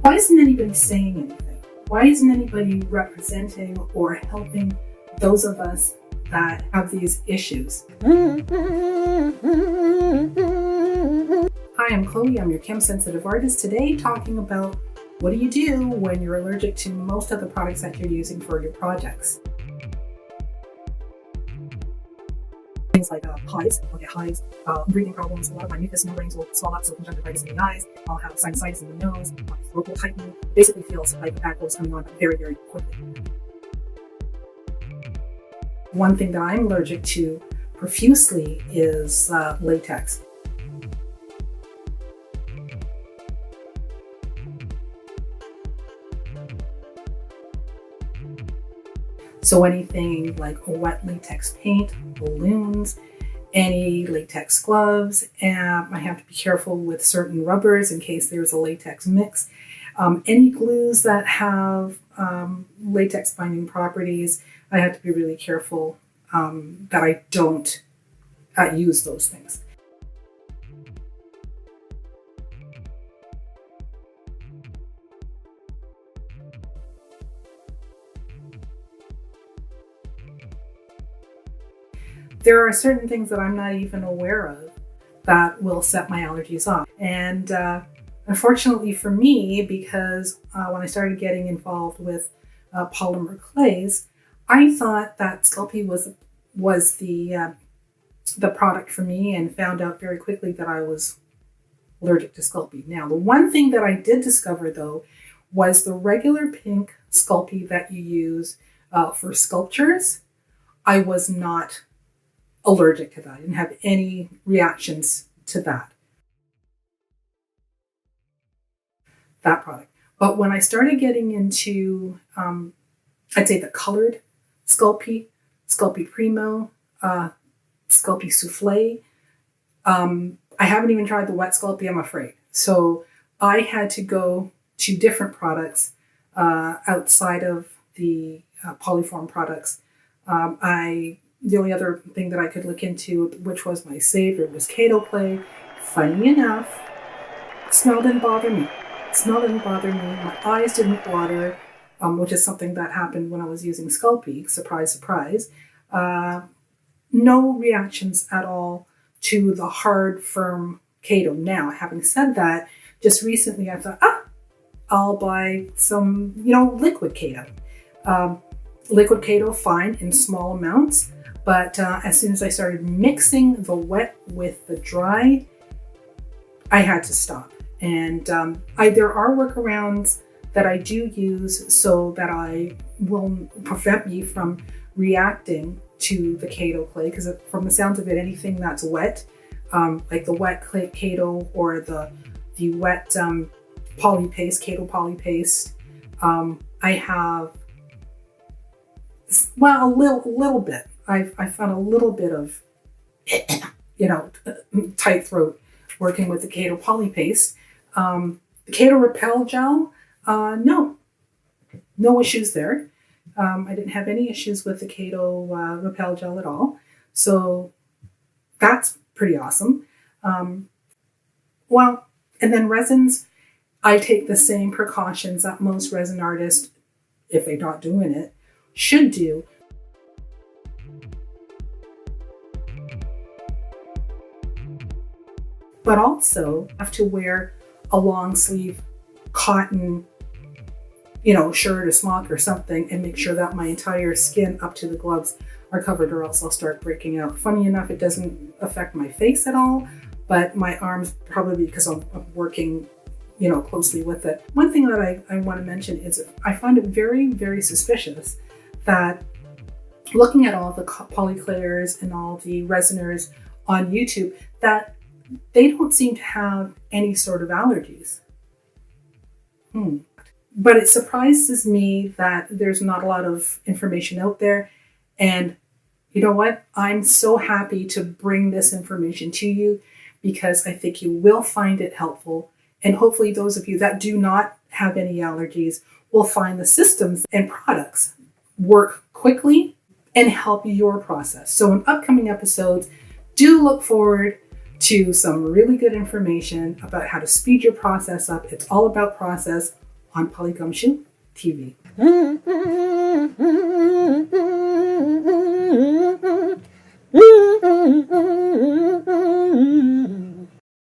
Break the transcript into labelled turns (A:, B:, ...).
A: Why isn't anybody saying anything? Why isn't anybody representing or helping those of us that have these issues? Hi, I'm Chloe. I'm your chem-sensitive artist. Today talking about what do you do when you're allergic to most of the products that you're using for your projects. Things like hives, I'll get hives, breathing problems, a lot of my mucous membranes will swell up, so conjunctivitis in the eyes, I'll have sinusitis in the nose, my throat will tighten. Basically feels like the back is coming on very, very quickly. One thing that I'm allergic to profusely is latex. So anything like wet latex paint, balloons, any latex gloves, and I have to be careful with certain rubbers in case there's a latex mix. Any glues that have latex binding properties, I have to be really careful that I don't use those things. There are certain things that I'm not even aware of that will set my allergies off. And unfortunately for me, because when I started getting involved with polymer clays, I thought that Sculpey was the product for me, and found out very quickly that I was allergic to Sculpey. Now, the one thing that I did discover though was the regular pink Sculpey that you use for sculptures. I was not allergic to that. I didn't have any reactions to that product. But when I started getting into, I'd say the colored Sculpey, Sculpey Primo, Sculpey Souffle, I haven't even tried the wet Sculpey, I'm afraid. So I had to go to different products outside of the Polyform products. The only other thing that I could look into, which was my favorite, was Kato clay. Funny enough, smell didn't bother me. My eyes didn't water, which is something that happened when I was using Sculpey. Surprise, surprise. No reactions at all to the hard, firm Kato. Now, having said that, just recently I thought, I'll buy some, liquid Kato. Liquid Kato, fine in small amounts. But as soon as I started mixing the wet with the dry, I had to stop. And there are workarounds that I do use so that I will prevent me from reacting to the Kato clay. Because from the sounds of it, anything that's wet, like the wet clay Kato or the wet poly paste, Kato poly paste, I have, well, a little bit. I found a little bit of, tight throat working with the Kato poly paste. The Kato Repel gel, no issues there. I didn't have any issues with the Kato Repel gel at all. So that's pretty awesome. And then resins, I take the same precautions that most resin artists, if they're not doing it, should do. But also have to wear a long sleeve cotton, shirt or smock or something, and make sure that my entire skin up to the gloves are covered, or else I'll start breaking out. Funny enough, it doesn't affect my face at all, but my arms, probably because I'm working, closely with it. One thing that I want to mention is I find it very, very suspicious that looking at all the polyclayers and all the resiners on YouTube, that they don't seem to have any sort of allergies. But it surprises me that there's not a lot of information out there. And you know what? I'm so happy to bring this information to you because I think you will find it helpful. And hopefully those of you that do not have any allergies will find the systems and products work quickly and help your process. So in upcoming episodes, do look forward to some really good information about how to speed your process up. It's all about process. on Polygumshoe TV.